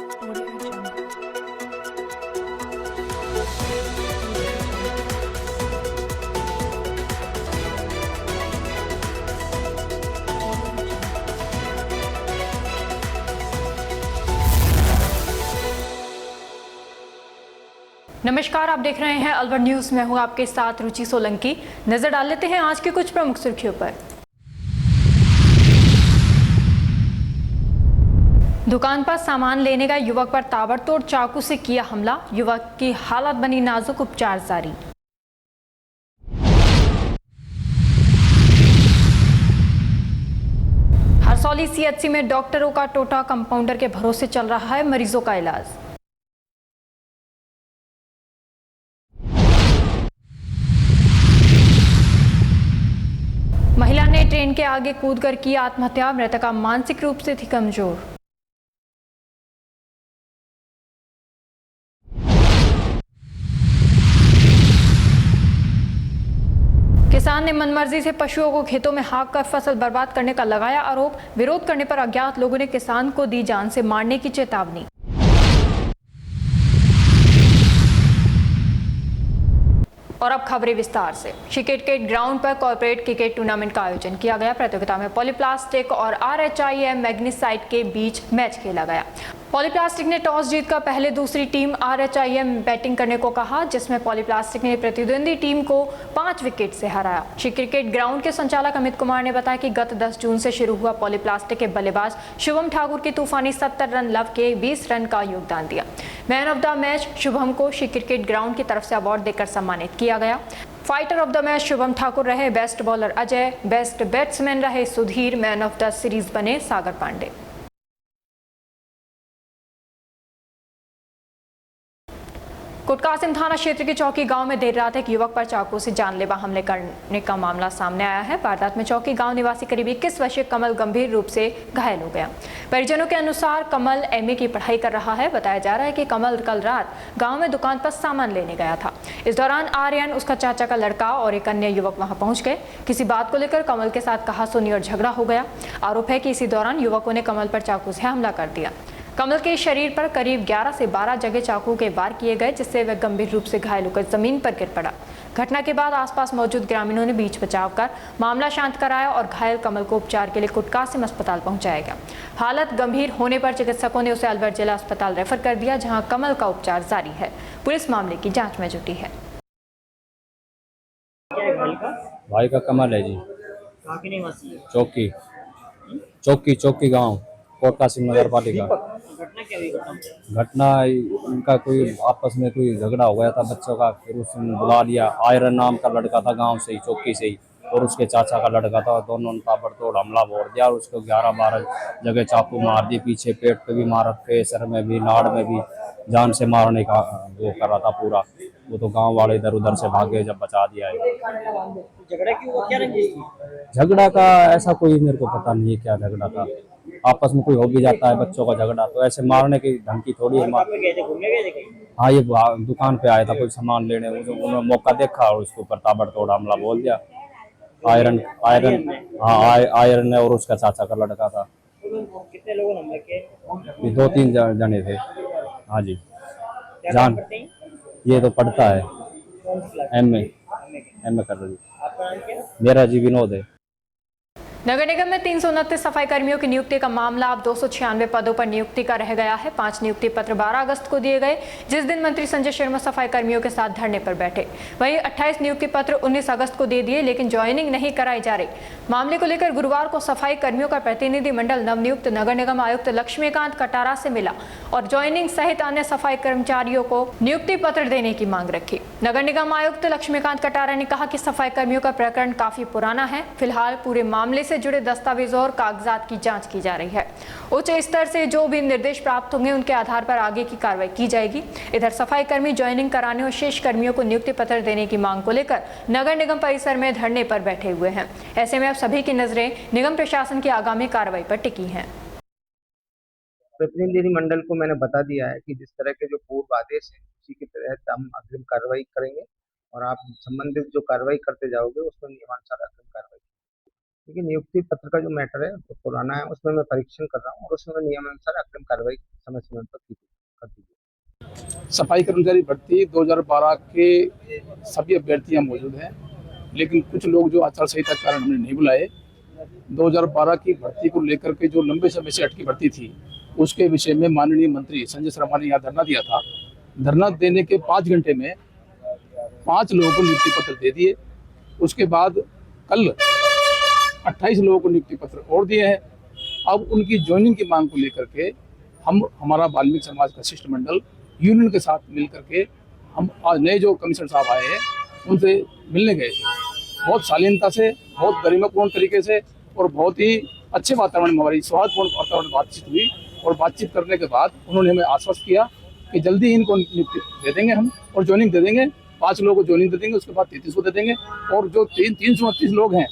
Audio Jungle. Audio Jungle. नमस्कार, आप देख रहे हैं अलवर न्यूज। मैं हूं आपके साथ रुचि सोलंकी। नजर डाल लेते हैं आज की कुछ प्रमुख सुर्खियों पर। दुकान पर सामान लेने गए युवक पर ताबड़तोड़ चाकू से किया हमला, युवक की हालत बनी नाजुक, उपचार जारी। हरसौली सीएचसी में डॉक्टरों का टोटा, कंपाउंडर के भरोसे चल रहा है मरीजों का इलाज। महिला ने ट्रेन के आगे कूदकर की आत्महत्या, मृतका मानसिक रूप से थी कमजोर। किसान ने मनमर्जी से पशुओं को खेतों में हाँक कर फसल बर्बाद करने का लगाया आरोप, विरोध करने पर अज्ञात लोगों ने किसान को दी जान से मारने की चेतावनी। और अब खबरें विस्तार से। क्रिकेट ग्राउंड पर कॉर्पोरेट क्रिकेट टूर्नामेंट का आयोजन किया गया। प्रतियोगिता में पॉलीप्लास्टिक और RHIM मैग्नीसाइट के बीच मैच खेला गया। पॉलीप्लास्टिक ने टॉस जीतकर पहले दूसरी टीम RHIM बैटिंग करने को कहा, जिसमें पॉलीप्लास्टिक ने प्रतिद्वंदी टीम को 5 विकेट से हराया। श्री क्रिकेट ग्राउंड के संचालक अमित कुमार ने बताया कि गत 10 जून से शुरू हुआ पॉलीप्लास्टिक के बल्लेबाज शुभम ठाकुर की तूफानी 70 रन लव के 20 रन का योगदान दिया। Man of the match Shubham को श्री क्रिकेट ग्राउंड की तरफ से अवार्ड देकर सम्मानित किया गया। Fighter of the match Shubham Thakur रहे, best bowler Ajay, best batsman रहे Sudhir, man of the series बने सागर पांडे। कुटकासिम थाना क्षेत्र के चौकी गांव में देर रात एक युवक पर चाकू से जानलेवा हमले करने का मामला सामने आया है। वारदात में चौकी गांव निवासी करीब 21 वर्षीय कमल गंभीर रूप से घायल हो गया। परिजनों के अनुसार कमल MA की पढ़ाई कर रहा है। बताया जा रहा है कि कमल कल रात गाँव में दुकान पर सामान लेने गया था। इस दौरान आर्यन, उसका चाचा का लड़का और एक अन्य युवक वहां पहुंच गए। किसी बात को लेकर कमल के साथ कहासुनी और झगड़ा हो गया। आरोप है कि इसी दौरान युवकों ने कमल पर चाकू से हमला कर दिया। कमल के शरीर पर करीब 11 से 12 जगह चाकू के वार किए गए, जिससे वह गंभीर रूप से घायल होकर जमीन पर गिर पड़ा। घटना के बाद आसपास मौजूद ग्रामीणों ने बीच बचाव कर मामला शांत कराया और घायल कमल को उपचार के लिए कुटकासिम अस्पताल पहुंचाया गया। हालत गंभीर होने पर चिकित्सकों ने उसे अलवर जिला अस्पताल रेफर कर दिया, जहां कमल का उपचार जारी है। पुलिस मामले की जाँच में जुटी है। भाई का कमल है जी। कहाँ के निवासी है? चौकी चौकी गांव, कोटका सिंह नगर पालिका। घटना क्या हुई बताओ? घटना इनका कोई आपस में कोई झगड़ा हो गया था बच्चों का, फिर उसने बुला लिया। आयरन नाम का लड़का था गांव से ही, चौकी से ही, और उसके चाचा का लड़का था। दोनों ने ताबड़तोड़ हमला बोल दिया और उसको 11-12 जगह चाकू मार दी। पीछे पेट पे भी मार रखे, सर में भी, नाड़ में भी, जान से मारने का वो कर रहा था पूरा। वो तो गांव वाले इधर उधर से भागे, जब बचा दिया है। झगड़ा क्यों हुआ? क्या रंजिश थी? झगड़ा का ऐसा कोई मेरे को पता नहीं है क्या झगड़ा था। आपस में कोई हो भी जाता है बच्चों का झगड़ा, तो ऐसे मारने की धमकी थोड़ी है। कहाँ पे गए थे? घूमने गए थे कहीं? हाँ, ये दुकान पे आया था कोई सामान लेने, उन्होंने मौका देखा और उसके ऊपर ताबड़तोड़ हमला बोल दिया। आयरन आयरन हाँ, आयरन ने और उसका चाचा का लड़का था। कितने लोगों ने हमला किया? ये 2-3 जने थे। हाँ जी। क्या काम जान करते हैं? ये तो पढ़ता है, कौन सी क्लास? MA MA के। MA कर रही। आपका नाम क्या है? मेरा जी विनोद है। नगर निगम में 329 सफाई कर्मियों की नियुक्ति का मामला अब 296 पदों पर नियुक्ति का रह गया है। 5 नियुक्ति पत्र 12 अगस्त को दिए गए, जिस दिन मंत्री संजय शर्मा सफाई कर्मियों के साथ धरने पर बैठे। वहीं 28 नियुक्ति पत्र 19 अगस्त को दे दिए, लेकिन ज्वाइनिंग नहीं कराई जा रही। मामले को लेकर गुरुवार को सफाई कर्मियों का प्रतिनिधिमंडल नवनियुक्त नगर निगम आयुक्त लक्ष्मीकांत कटारा से मिला और ज्वाइनिंग सहित अन्य सफाई कर्मचारियों को नियुक्ति पत्र देने की मांग रखी। नगर निगम आयुक्त लक्ष्मीकांत कटारा ने कहा कि सफाई कर्मियों का प्रकरण काफी पुराना है। फिलहाल पूरे मामले से जुड़े दस्तावेजों और कागजात की जांच की जा रही है। उच्च स्तर से जो भी निर्देश प्राप्त होंगे उनके आधार पर आगे की कार्रवाई की जाएगी। इधर सफाई कर्मी ज्वाइनिंग कराने और शेष कर्मियों को नियुक्ति पत्र देने की मांग को लेकर नगर निगम परिसर में धरने पर बैठे हुए हैं। ऐसे में अब सभी की नजरें निगम प्रशासन की आगामी कार्रवाई पर टिकी हैं। प्रतिनिधि मंडल को मैंने बता दिया है कि जिस तरह के जो पूर्व आदेश है उसी के तहत हम अग्रिम कार्रवाई करेंगे और आप संबंधित जो कार्रवाई करते जाओगे उसमें नियमानुसार अग्रिम कार्रवाई। क्योंकि नियुक्ति पत्र का जो मैटर है वो पुराना है, उसमें मैं परीक्षण कर रहा हूँ और उसमें नियमानुसार अग्रिम कार्रवाई समय समय पर कर दी। सफाई कर्मचारी भर्ती 2012 के सभी अभ्यर्थियां मौजूद हैं, लेकिन कुछ लोग जो आचार संहिता के कारण हमने नहीं बुलाए। 2012 की भर्ती को लेकर के जो लंबे समय से अटकी भर्ती थी, उसके विषय में माननीय मंत्री संजय शर्मा ने यहाँ धरना दिया था। धरना देने के 5 घंटे में 5 लोगों को नियुक्ति पत्र दे दिए। उसके बाद कल 28 लोगों को नियुक्ति पत्र और दिए हैं। अब उनकी ज्वाइनिंग की मांग को लेकर के हमारा वाल्मीकि समाज का शिष्टमंडल यूनियन के साथ मिलकर के हम आज नए जो कमिश्नर साहब आए हैं उनसे मिलने गए थे। बहुत शालीनता से, बहुत गरिमापूर्ण तरीके से और बहुत ही अच्छे वातावरण में हमारी सौहार्दपूर्ण वातावरण में बातचीत हुई और बातचीत करने के बाद उन्होंने हमें आश्वस्त किया कि जल्दी ही इनको नियुक्ति दे देंगे हम और ज्वाइनिंग दे देंगे। 5 लोगों को ज्वाइनिंग दे देंगे, उसके बाद 33 को दे देंगे और जो 329 लोग हैं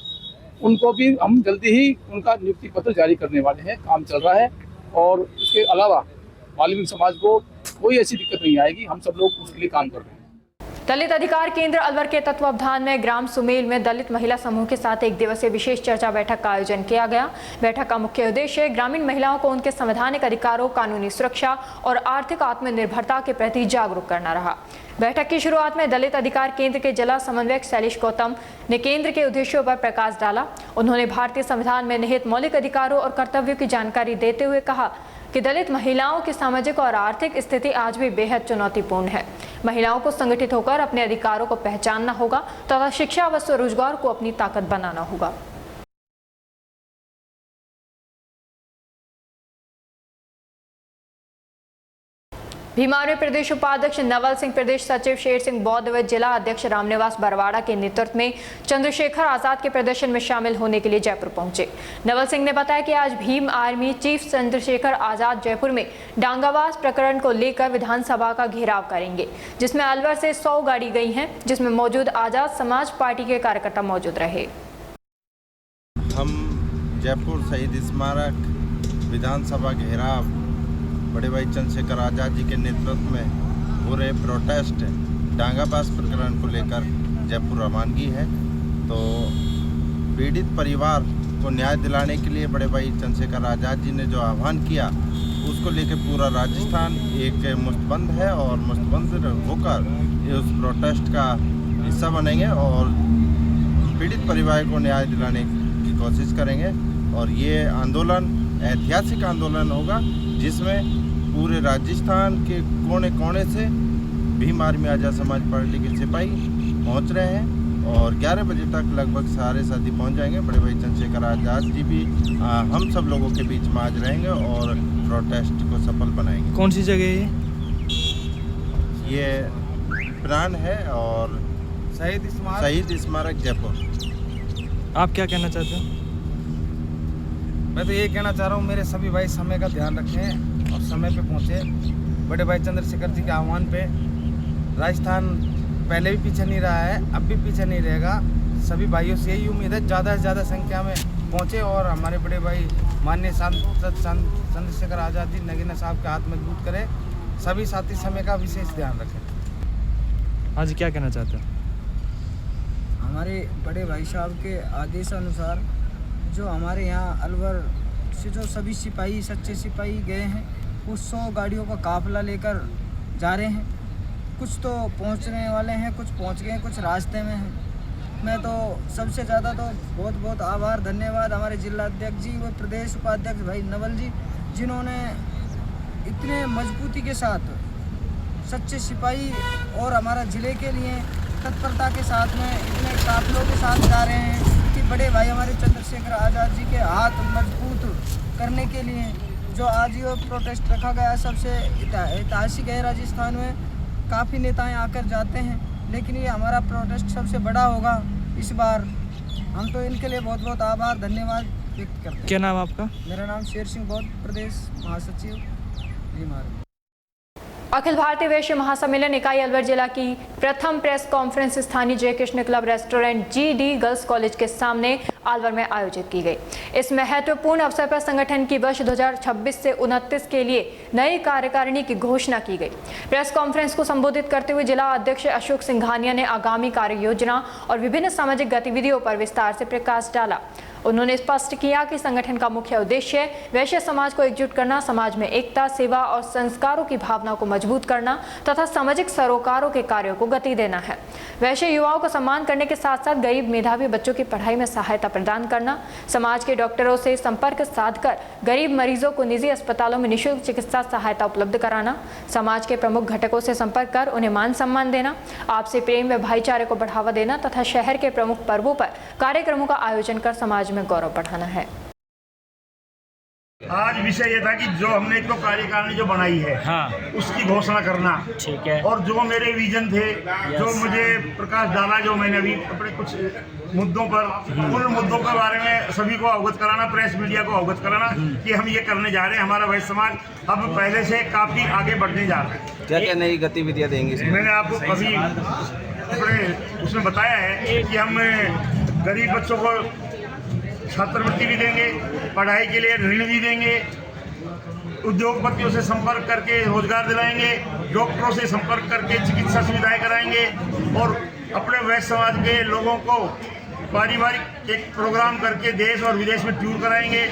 उनको भी हम जल्दी ही उनका नियुक्ति पत्र जारी करने वाले हैं। काम चल रहा है और इसके अलावा वाल्मीकि समाज को कोई ऐसी दिक्कत नहीं आएगी। हम सब लोग उसके लिए काम कर रहे हैं। दलित अधिकार केंद्र अलवर के तत्वावधान में ग्राम सुमेल में दलित महिला समूह के साथ एक दिवसीय विशेष चर्चा बैठक का आयोजन किया गया। बैठक का मुख्य उद्देश्य ग्रामीण महिलाओं को उनके संवैधानिक अधिकारों, कानूनी सुरक्षा और आर्थिक आत्मनिर्भरता के प्रति जागरूक करना रहा। बैठक की शुरुआत में दलित अधिकार केंद्र के जिला समन्वयक शैलेश गौतम ने केंद्र के उद्देश्यों पर प्रकाश डाला। उन्होंने भारतीय संविधान में निहित मौलिक अधिकारों और कर्तव्यों की जानकारी देते हुए कहा कि दलित महिलाओं की सामाजिक और आर्थिक स्थिति आज भी बेहद चुनौतीपूर्ण है। महिलाओं को संगठित होकर अपने अधिकारों को पहचानना होगा तथा शिक्षा व स्वरोजगार को अपनी ताकत बनाना होगा। भीमार्मी प्रदेश उपाध्यक्ष नवल सिंह, प्रदेश सचिव शेर सिंह बौद्ध व जिला अध्यक्ष रामनिवास बरवाड़ा के नेतृत्व में चंद्रशेखर आजाद के प्रदर्शन में शामिल होने के लिए जयपुर पहुंचे। नवल सिंह ने बताया कि आज भीम आर्मी चीफ चंद्रशेखर आजाद जयपुर में डांगावास प्रकरण को लेकर विधानसभा का घेराव करेंगे, जिसमें अलवर से 100 गाड़ी गई हैं, जिसमें मौजूद आजाद समाज पार्टी के कार्यकर्ता मौजूद रहे। हम जयपुर शहीद स्मारक विधानसभा घेराव बड़े भाई चंद्रशेखर आज़ाद जी के नेतृत्व में हो रहे प्रोटेस्ट डांगाबास प्रकरण को लेकर जयपुर रवानगी है। तो पीड़ित परिवार को न्याय दिलाने के लिए बड़े भाई चंद्रशेखर आज़ाद जी ने जो आह्वान किया उसको लेकर पूरा राजस्थान एक मुस्तबंद है और मुस्तबंद होकर उस प्रोटेस्ट का हिस्सा बनेंगे और पीड़ित परिवार को न्याय दिलाने की कोशिश करेंगे। और ये आंदोलन ऐतिहासिक आंदोलन होगा जिसमें पूरे राजस्थान के कोने कोने से भीम आर्मी आज़ाद समाज पार्टी के सिपाही पहुंच रहे हैं और 11 बजे तक लगभग सारे साथी पहुंच जाएंगे। बड़े भाई चंद्रशेखर आज़ाद जी भी हम सब लोगों के बीच में आज रहेंगे और प्रोटेस्ट को सफल बनाएंगे। कौन सी जगह है ये प्राण है और शहीद स्मारक जयपुर। आप क्या कहना चाहते हो? मैं तो ये कहना चाह रहा हूँ मेरे सभी भाई समय का ध्यान रखें और समय पे पहुँचे। बड़े भाई चंद्रशेखर जी के आह्वान पे राजस्थान पहले भी पीछे नहीं रहा है, अब भी पीछे नहीं रहेगा। सभी भाइयों से यही उम्मीद है ज़्यादा से ज़्यादा संख्या में पहुँचे और हमारे बड़े भाई माननीय सांसद चंद्रशेखर आज़ाद जी नगीना साहब के हाथ मजबूत करें। सभी साथी समय का विशेष ध्यान रखें। हाँ जी, क्या कहना चाहते हो? हमारे बड़े भाई साहब के आदेशानुसार जो हमारे यहाँ अलवर से जो सभी सिपाही सच्चे सिपाही गए हैं वो 100 गाड़ियों का काफिला लेकर जा रहे हैं। कुछ तो पहुँचने वाले हैं, कुछ पहुँच गए, कुछ रास्ते में हैं। मैं तो सबसे ज़्यादा तो बहुत बहुत आभार धन्यवाद हमारे जिला अध्यक्ष जी व प्रदेश उपाध्यक्ष भाई नवल जी, जिन्होंने इतने मजबूती के साथ सच्चे सिपाही और हमारा ज़िले के लिए तत्परता के साथ में इतने काफिलों के साथ जा रहे हैं कि बड़े भाई हमारे चंद्रशेखर आज़ाद जी के हाथ मजबूत करने के लिए जो आज ये प्रोटेस्ट रखा गया सबसे ऐतिहासिक है। राजस्थान में काफ़ी नेताएं आकर जाते हैं, लेकिन ये हमारा प्रोटेस्ट सबसे बड़ा होगा इस बार। हम तो इनके लिए बहुत बहुत आभार धन्यवाद व्यक्त करते हैं। क्या नाम आपका? मेरा नाम शेर सिंह बौद्ध, प्रदेश महासचिव भीम आर्मी। अखिल भारतीय वैश्य महासम्मेलन इकाई अलवर जिला की प्रथम प्रेस कॉन्फ्रेंस स्थानीय जय Krishna club restaurant GD girls college के सामने अलवर में आयोजित की गई। इस महत्वपूर्ण अवसर पर संगठन की वर्ष 2026 से 29 के लिए नई कार्यकारिणी की घोषणा की गई। प्रेस कॉन्फ्रेंस को संबोधित करते हुए जिला अध्यक्ष अशोक सिंघानिया ने आगामी कार्य योजना और विभिन्न सामाजिक गतिविधियों पर विस्तार से प्रकाश डाला। उन्होंने स्पष्ट किया कि संगठन का मुख्य उद्देश्य वैश्य समाज को एकजुट करना, समाज में एकता, सेवा और संस्कारों की भावना को मजबूत करना तथा सामाजिक सरोकारों के कार्यों को गति देना है। वैश्य युवाओं को सम्मान करने के साथ साथ गरीब मेधावी बच्चों की पढ़ाई में सहायता प्रदान करना, समाज के डॉक्टरों से संपर्क साधकर गरीब मरीजों को निजी अस्पतालों में निःशुल्क चिकित्सा सहायता उपलब्ध कराना, समाज के प्रमुख घटकों से संपर्क कर उन्हें मान सम्मान देना, आपसी प्रेम व भाईचारे को बढ़ावा देना तथा शहर के प्रमुख पर्वों पर कार्यक्रमों का आयोजन कर समाज में गौरव बढ़ाना है। आज विषय ये था कि जो हमने तो कार्यकारिणी जो बनाई है, हाँ, उसकी घोषणा करना, ठीक है, और जो मेरे विजन थे, जो मुझे प्रकाश डाला, जो मैंने अभी अपने कुछ मुद्दों पर, उन मुद्दों के बारे में सभी को अवगत कराना, प्रेस मीडिया को अवगत कराना कि हम ये करने जा रहे हैं। हमारा वैश्य समाज अब पहले से काफी आगे बढ़ने जा रहा है। क्या क्या नई गतिविधियाँ देंगे? मैंने आपको अभी अपने उसमें बताया है कि हम गरीब बच्चों को छात्रवृत्ति भी देंगे, पढ़ाई के लिए ऋण भी देंगे, उद्योगपतियों से संपर्क करके रोजगार दिलाएंगे, डॉक्टरों से संपर्क करके चिकित्सा सुविधाएं कराएंगे और अपने वैश्य समाज के लोगों को पारिवारिक एक प्रोग्राम करके देश और विदेश में टूर कराएंगे।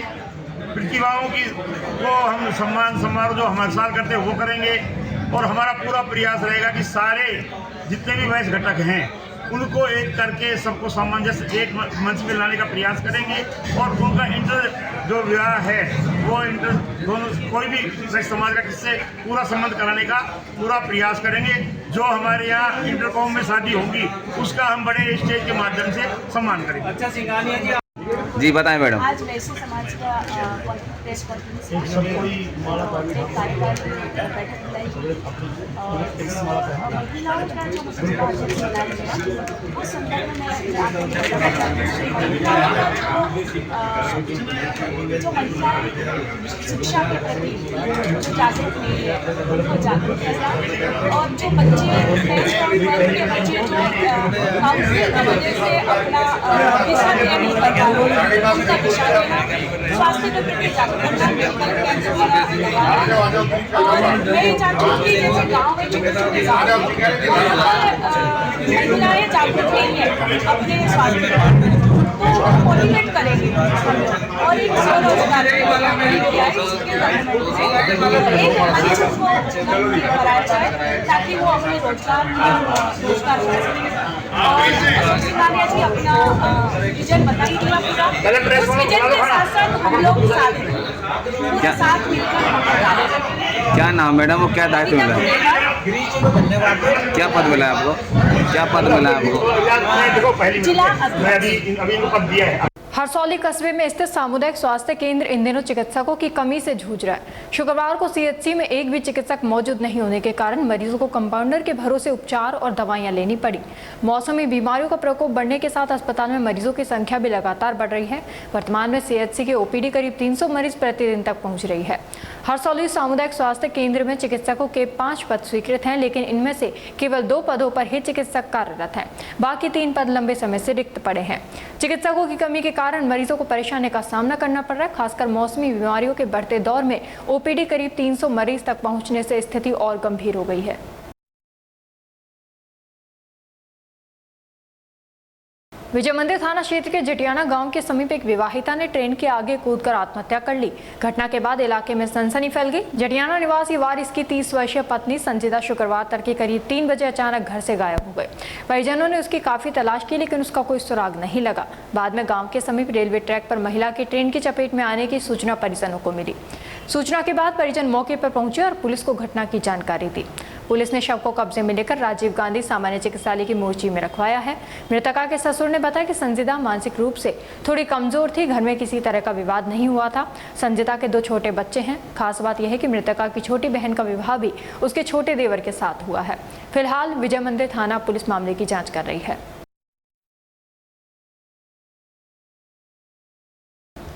प्रतिभाओं की को हम सम्मान समारोह जो हमारे साल करते हैं वो करेंगे और हमारा पूरा प्रयास रहेगा कि सारे जितने भी वैश्य घटक हैं उनको एक करके सबको सामंजस्य एक मंच में लाने का प्रयास करेंगे और उनका इंटर जो विवाह है वो इंटर दोनों कोई भी वैश्य समाज का किससे पूरा संबंध कराने का पूरा प्रयास करेंगे। जो हमारे यहाँ इंटरकॉम में शादी होगी उसका हम बड़े स्टेज के माध्यम से सम्मान करेंगे। जी बताएं मैडम। आज वैश्य समाज का प्रेस कॉन्फ्रेंस बैठक बुलाई और महिलाओं का जो मुस्लिम बुलाया गया उस संदर्भ में जो महिलाएं शिक्षा के प्रति जो जागरूक नहीं है उनको जागरूक करना और जो बच्चे के बच्चे जो काउंसलिंग की वजह से अपना दिशा नहीं कर पा उनका दिशा देना, स्वास्थ्य के प्रति जागरूक करना, मेडिकल कैंप वगैरह और मैं ये चाहती हूँ कि जैसे गाँव में छोटे छोटे गाँव महिलाएं जागरूक नहीं है अपने स्वास्थ्य के तो मोटिवेट करेंगे और एक स्वरोजगार किया है इसके गवर्नमेंट ने एक मंच को कराया जाए ताकि वो अपने रोजगार कर सकें और सिंघानिया जी अपना विजन बता ही दिया पूरा उस विजन के साथ साथ हम लोग साथ मिलकर हम कार्य करेंगे। क्या नाम मैडम और क्या दायित्व मिला? क्या पद मिला आपको? क्या पद मिला आपको? जिला अभी पद दिया है। हरसौली कस्बे में स्थित सामुदायिक स्वास्थ्य केंद्र इन दिनों चिकित्सकों की कमी से जूझ रहा है। शुक्रवार को सीएचसी में एक भी चिकित्सक मौजूद नहीं होने के कारण मरीजों को कंपाउंडर के भरोसे उपचार और दवाइयां लेनी पड़ी। मौसमी बीमारियों का प्रकोप बढ़ने के साथ अस्पताल में मरीजों की संख्या भी लगातार बढ़ रही है। वर्तमान में सीएचसी के ओपीडी करीब 300 मरीज प्रतिदिन तक पहुंच रही है। हरसौली सामुदायिक स्वास्थ्य केंद्र में चिकित्सकों के 5 पद स्वीकृत हैं, लेकिन इनमें से केवल 2 पदों पर ही चिकित्सक कार्यरत हैं। बाकी 3 पद लंबे समय से रिक्त पड़े हैं। चिकित्सकों की कमी के कारण मरीजों को परेशानी का सामना करना पड़ रहा है। खासकर मौसमी बीमारियों के बढ़ते दौर में ओपीडी करीब 300 मरीज तक पहुंचने से स्थिति और गंभीर हो गई है। विजय मंदिर थाना क्षेत्र के जटियाना गांव के समीप एक विवाहिता ने ट्रेन के आगे कूदकर आत्महत्या कर ली। घटना के बाद इलाके में सनसनी फैल गई। जटियाना निवासी वारिस की 30 वर्षीय पत्नी संजिता शुक्रवार तड़के करीब 3 बजे अचानक घर से गायब हो गए। परिजनों ने उसकी काफी तलाश की, लेकिन उसका कोई सुराग नहीं लगा। बाद में गाँव के समीप रेलवे ट्रैक पर महिला के ट्रेन की चपेट में आने की सूचना परिजनों को मिली। सूचना के बाद परिजन मौके पर पहुंचे और पुलिस को घटना की जानकारी दी। पुलिस ने शव को कब्जे में लेकर राजीव गांधी सामान्य चिकित्सालय की मोर्ची में रखवाया है। मृतका के ससुर ने बताया कि संजिता मानसिक रूप से थोड़ी कमजोर थी। घर में किसी तरह का विवाद नहीं हुआ था। संजिता के 2 छोटे बच्चे हैं। खास बात यह है कि मृतका की छोटी बहन का विवाह भी उसके छोटे देवर के साथ हुआ है। फिलहाल विजय मंदिर थाना पुलिस मामले की जाँच कर रही है।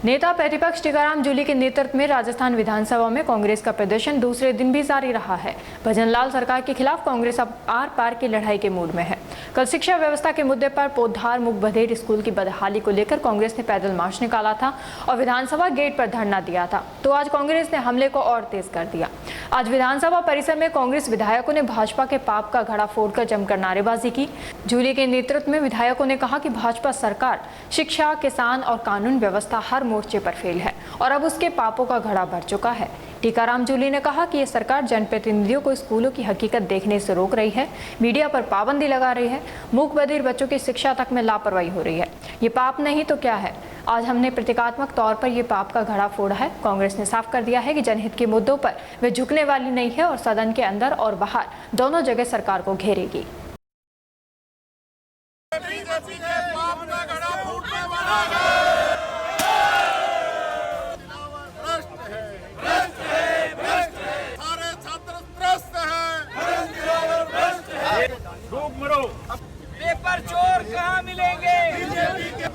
नेता प्रतिपक्ष टीकाराम जूली के नेतृत्व में राजस्थान विधानसभा में कांग्रेस का प्रदर्शन दूसरे दिन भी जारी रहा है। भजन लाल सरकार के खिलाफ कांग्रेस अब आर पार की लड़ाई के मूड में है। कल शिक्षा व्यवस्था के मुद्दे पर पोद्दार मुगबधेर स्कूल की बदहाली को लेकर कांग्रेस ने पैदल मार्च निकाला था और विधानसभा गेट पर धरना दिया था, तो आज कांग्रेस ने हमले को और तेज कर दिया। आज विधानसभा परिसर में कांग्रेस विधायकों ने भाजपा के पाप का घड़ा फोड़कर जमकर नारेबाजी की। जूली के नेतृत्व में विधायकों ने कहा कि भाजपा सरकार शिक्षा, किसान और कानून व्यवस्था हर मोर्चे पर फेल है और अब उसके पापों का घड़ा भर चुका है। टीकाराम जूली ने कहा कि ये सरकार जनप्रतिनिधियों को स्कूलों की हकीकत देखने से रोक रही है, मीडिया पर पाबंदी लगा रही है, मूक बधिर बच्चों की शिक्षा तक में लापरवाही हो रही है। ये पाप नहीं तो क्या है? आज हमने प्रतीकात्मक तौर पर ये पाप का घड़ा फोड़ा है। कांग्रेस ने साफ कर दिया है कि जनहित के मुद्दों पर वे झुकने वाली नहीं है और सदन के अंदर और बाहर दोनों जगह सरकार को घेरेगी। पेपर चोर कहाँ मिलेंगे?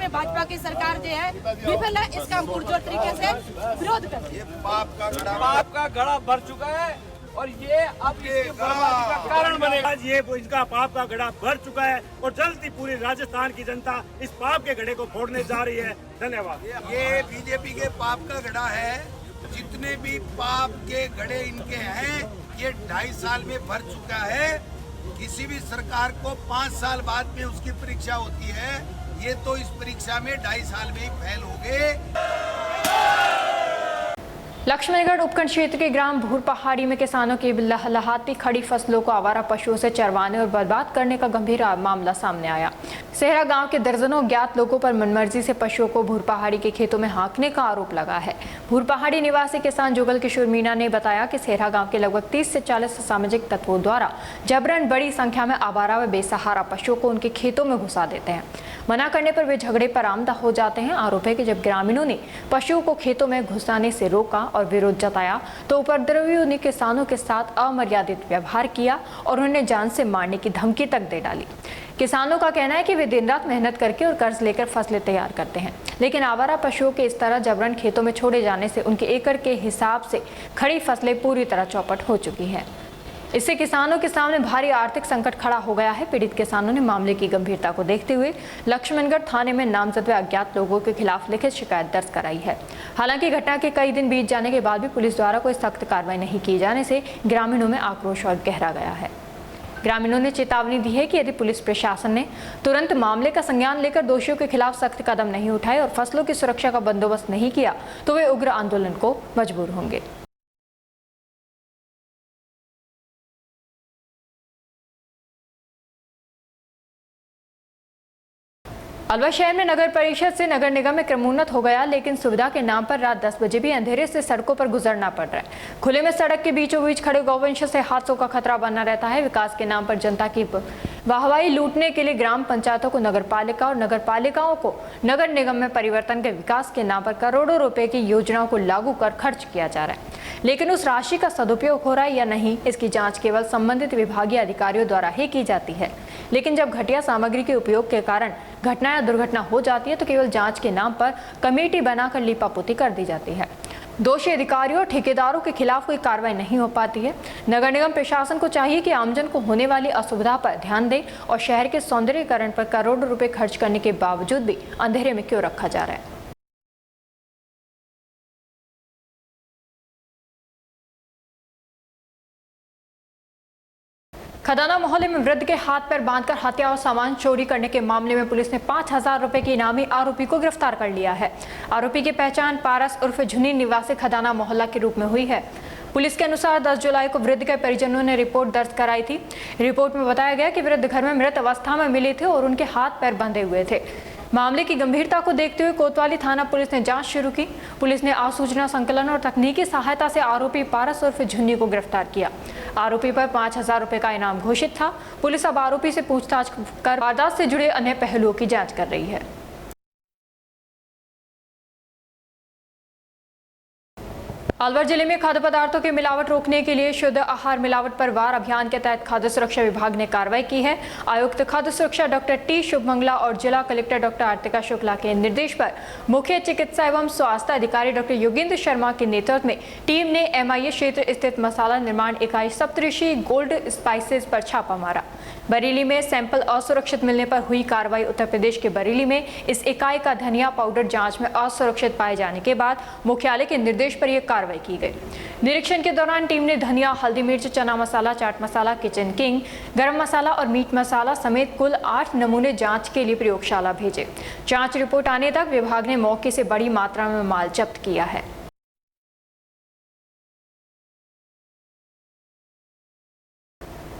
भाजपा की सरकार जो है विफल है, इसका हम पुरजोर तरीके से विरोध करते हैं। पाप का घड़ा भर चुका है और ये अब इसकी बर्बादी का कारण बनेगा। आज ये इनका पाप का घड़ा भर चुका है और जल्द ही पूरी राजस्थान की जनता इस पाप के घड़े को फोड़ने जा रही है। धन्यवाद। ये बीजेपी के पाप का घड़ा है। जितने भी पाप के घड़े इनके हैं ये 2.5 साल में भर चुका है। किसी भी सरकार को 5 साल बाद में उसकी परीक्षा होती है, ये तो इस परीक्षा में 2.5 साल में ही फेल हो गए। लक्ष्मणगढ़ उपखंड क्षेत्र के ग्राम भूर पहाड़ी में किसानों की लहलहाती खड़ी फसलों को आवारा पशुओं से चरवाने और बर्बाद करने का गंभीर मामला सामने आया। सेहरा गांव के दर्जनों ज्ञात लोगों पर मनमर्जी से पशुओं को भूर पहाड़ी के खेतों में हाँकने का आरोप लगा है। भूर पहाड़ी निवासी किसान जुगल किशोर मीणा ने बताया कि सेहरा गांव के लगभग 30 से 40 सामाजिक तत्वों द्वारा जबरन बड़ी संख्या में आवारा व बेसहारा पशुओं को उनके खेतों में घुसा देते हैं। मना करने पर वे झगड़े पर आमदा हो जाते हैं। आरोप है कि जब ग्रामीणों ने पशुओं को खेतों में घुसाने से रोका और विरोध जताया तो उपद्रवियों ने किसानों के साथ अमर्यादित व्यवहार किया और उन्हें जान से मारने की धमकी तक दे डाली। किसानों का कहना है कि वे दिन रात मेहनत करके और कर्ज लेकर फसलें तैयार करते हैं, लेकिन आवारा पशुओं के इस तरह जबरन खेतों में छोड़े जाने से उनके एकड़ के हिसाब से खड़ी फसलें पूरी तरह चौपट हो चुकी हैं। इससे किसानों के सामने भारी आर्थिक संकट खड़ा हो गया है। पीड़ित किसानों ने मामले की गंभीरता को देखते हुए लक्ष्मणगढ़ थाने में नामजद व अज्ञात लोगों के खिलाफ लिखित शिकायत दर्ज कराई है। हालांकि घटना के कई दिन बीत जाने के बाद भी पुलिस द्वारा कोई सख्त कार्रवाई नहीं की जाने से ग्रामीणों में आक्रोश और गहरा गया है। ग्रामीणों ने चेतावनी दी है कि यदि पुलिस प्रशासन ने तुरंत मामले का संज्ञान लेकर दोषियों के खिलाफ सख्त कदम नहीं उठाए और फसलों की सुरक्षा का बंदोबस्त नहीं किया तो वे उग्र आंदोलन को मजबूर होंगे। अलवर शहर में नगर परिषद से नगर निगम में क्रमोन्नत हो गया, लेकिन सुविधा के नाम पर रात 10 बजे भी अंधेरे से सड़कों पर गुजरना पड़ रहा है। खुले में सड़क के बीचों बीच खड़े गौवंश से हादसों का खतरा बना रहता है। विकास के नाम पर जनता की वाहवाही लूटने के लिए ग्राम पंचायतों को नगरपालिका और नगरपालिकाओं को नगर निगम में परिवर्तन के विकास के नाम पर करोड़ों रुपए की योजनाओं को लागू कर खर्च किया जा रहा है, लेकिन उस राशि का सदुपयोग हो रहा है या नहीं, इसकी जांच केवल संबंधित विभागीय अधिकारियों द्वारा ही की जाती है। लेकिन जब घटिया सामग्री के उपयोग के कारण घटना या दुर्घटना हो जाती है तो केवल जांच के नाम पर कमेटी बनाकर लीपापोती कर दी जाती है। दोषी अधिकारियों और ठेकेदारों के खिलाफ कोई कार्रवाई नहीं हो पाती है। नगर निगम प्रशासन को चाहिए कि आमजन को होने वाली असुविधा पर ध्यान दे और शहर के सौंदर्यीकरण पर करोड़ों रुपए खर्च करने के बावजूद भी अंधेरे में क्यों रखा जा रहा है। खदाना मोहल्ले में वृद्ध के हाथ पैर बांधकर हत्या और सामान चोरी करने के मामले में पुलिस ने 5,000 रुपए के इनामी आरोपी को गिरफ्तार कर लिया है। आरोपी की पहचान पारस उर्फ झुनी निवासी खदाना मोहल्ला के रूप में हुई है। पुलिस के अनुसार 10 जुलाई को वृद्ध के परिजनों ने रिपोर्ट दर्ज कराई थी। रिपोर्ट में बताया गया कि वृद्ध घर में मृत अवस्था में मिले थे और उनके हाथ पैर बंधे हुए थे। मामले की गंभीरता को देखते हुए कोतवाली थाना पुलिस ने जांच शुरू की। पुलिस ने आसूचना संकलन और तकनीकी सहायता से आरोपी पारस उर्फ झुन्नी को गिरफ्तार किया। आरोपी पर 5,000 रुपए का इनाम घोषित था। पुलिस अब आरोपी से पूछताछ कर वारदात से जुड़े अन्य पहलुओं की जांच कर रही है। अलवर जिले में खाद्य पदार्थों की मिलावट रोकने के लिए शुद्ध आहार मिलावट पर वार अभियान के तहत खाद्य सुरक्षा विभाग ने कार्रवाई की है। आयुक्त खाद्य सुरक्षा डॉक्टर टी शुभमंगला और जिला कलेक्टर डॉक्टर आर्तिका शुक्ला के निर्देश पर मुख्य चिकित्सा एवं स्वास्थ्य अधिकारी डॉक्टर योगेंद्र शर्मा के नेतृत्व में टीम ने MIA क्षेत्र स्थित मसाला निर्माण इकाई सप्तऋषि गोल्ड स्पाइसेस पर छापा मारा। बरेली में सैंपल असुरक्षित मिलने पर हुई कार्रवाई। उत्तर प्रदेश के बरेली में इस इकाई का धनिया पाउडर जांच में असुरक्षित पाए जाने के बाद मुख्यालय के निर्देश पर यह कार्रवाई की गई। निरीक्षण के दौरान टीम ने धनिया, हल्दी मिर्च, चना मसाला, चाट मसाला, किचन किंग, गरम मसाला और मीट मसाला समेत कुल 8 नमूने जांच के लिए प्रयोगशाला भेजे। जांच रिपोर्ट आने तक विभाग ने मौके से बड़ी मात्रा में माल जब्त किया है।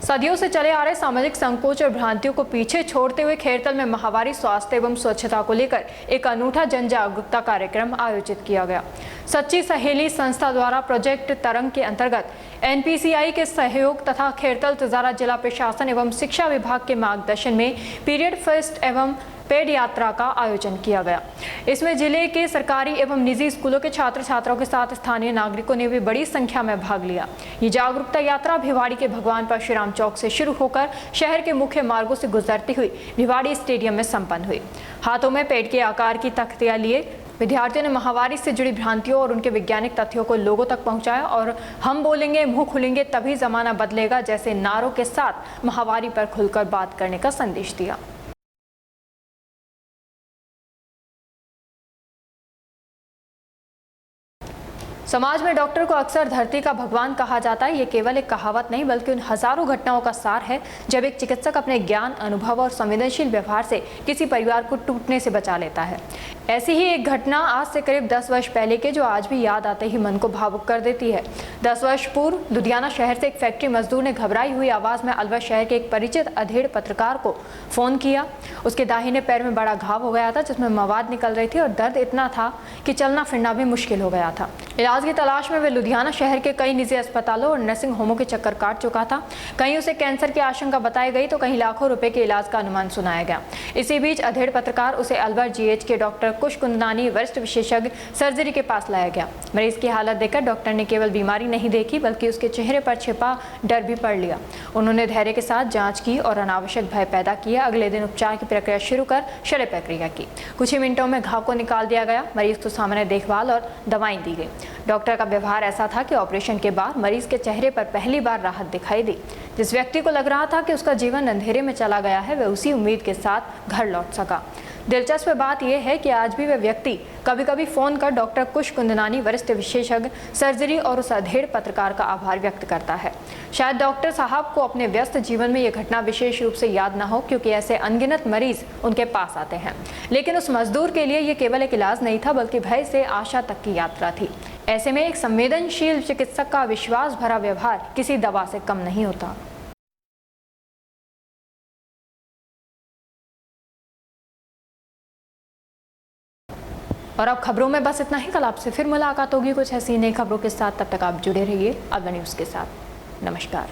सदियों से चले आ रहे सामाजिक संकोच और भ्रांतियों को पीछे छोड़ते हुए खैरतल में माहवारी स्वास्थ्य एवं स्वच्छता को लेकर एक अनूठा जन जागरूकता कार्यक्रम आयोजित किया गया। सच्ची सहेली संस्था द्वारा प्रोजेक्ट तरंग के अंतर्गत NPCI के सहयोग तथा खैरतल तिजारा जिला प्रशासन एवं शिक्षा विभाग के मार्गदर्शन में पीरियड फेस्ट एवं पेड यात्रा का आयोजन किया गया। इसमें जिले के सरकारी एवं निजी स्कूलों के छात्र छात्राओं के साथ स्थानीय नागरिकों ने भी बड़ी संख्या में भाग लिया। ये जागरूकता यात्रा भिवाड़ी के भगवान परशुराम चौक से शुरू होकर शहर के मुख्य मार्गों से गुजरती हुई भिवाड़ी स्टेडियम में संपन्न हुई। हाथों में पेड़ के आकार की तख्तियां लिए विद्यार्थियों ने महामारी से जुड़ी भ्रांतियों और उनके वैज्ञानिक तथ्यों को लोगों तक पहुंचाया और हम बोलेंगे, मुंह खुलेंगे तभी जमाना बदलेगा जैसे नारों के साथ महामारी पर खुलकर बात करने का संदेश दिया। समाज में डॉक्टर को अक्सर धरती का भगवान कहा जाता है। ये केवल एक कहावत नहीं बल्कि उन हजारों घटनाओं का सार है जब एक चिकित्सक अपने ज्ञान, अनुभव और संवेदनशील व्यवहार से किसी परिवार को टूटने से बचा लेता है। ऐसी ही एक घटना आज से करीब 10 वर्ष पहले के जो आज भी याद आते ही मन को भावुक कर देती है। 10 वर्ष पूर्व लुधियाना शहर से एक फैक्ट्री मजदूर ने घबराई हुई आवाज में अलवर शहर के एक परिचित अधेड़ पत्रकार को फोन किया। उसके दाहिने पैर में बड़ा घाव हो गया था जिसमें मवाद निकल रही थी और दर्द इतना था कि चलना फिरना भी मुश्किल हो गया था। इलाज की तलाश में वे लुधियाना शहर के कई निजी अस्पतालों और नर्सिंग होमों के चक्कर काट चुका था। कहीं उसे कैंसर की आशंका बताई गई तो कहीं लाखों रुपए के इलाज का अनुमान सुनाया गया। इसी बीच अधेड़ पत्रकार उसे अलवर GH के डॉक्टर कुश कुंदनानी वरिष्ठ विशेषज्ञ सर्जरी के पास लाया गया। मरीज की हालत देखकर डॉक्टर ने केवल बीमारी नहीं देखी बल्कि उसके चेहरे पर छिपा डर भी पढ़ लिया। उन्होंने धैर्य के साथ जाँच की और अनावश्यक भय पैदा किया। अगले दिन उपचार की प्रक्रिया शुरू कर शल्य प्रक्रिया की। कुछ ही मिनटों में घाव को निकाल दिया गया। मरीज को सामान्य देखभाल और दवाएं दी गई। डॉक्टर का व्यवहार ऐसा था कि ऑपरेशन के बाद मरीज के चेहरे पर पहली बार राहत दिखाई दी। जिस व्यक्ति को लग रहा था कि उसका जीवन अंधेरे में चला गया है वह उसी उम्मीद के साथ घर लौट सका। दिलचस्प बात यह है कि आज भी वह व्यक्ति कभी कभी फोन कर डॉक्टर कुश कुंदनानी वरिष्ठ विशेषज्ञ सर्जरी और उस अधेड़ पत्रकार का आभार व्यक्त करता है। शायद डॉक्टर साहब को अपने व्यस्त जीवन में यह घटना विशेष रूप से याद न हो क्योंकि ऐसे अनगिनत मरीज उनके पास आते हैं, लेकिन उस मजदूर के लिए यह केवल एक इलाज नहीं था बल्कि भय से आशा तक की यात्रा थी। ऐसे में एक संवेदनशील चिकित्सक का विश्वास भरा व्यवहार किसी दवा से कम नहीं होता। और अब खबरों में बस इतना ही। कल आपसे फिर मुलाकात होगी कुछ ऐसी नई खबरों के साथ। तब तक आप जुड़े रहिए अलवर न्यूज़ के साथ। नमस्कार।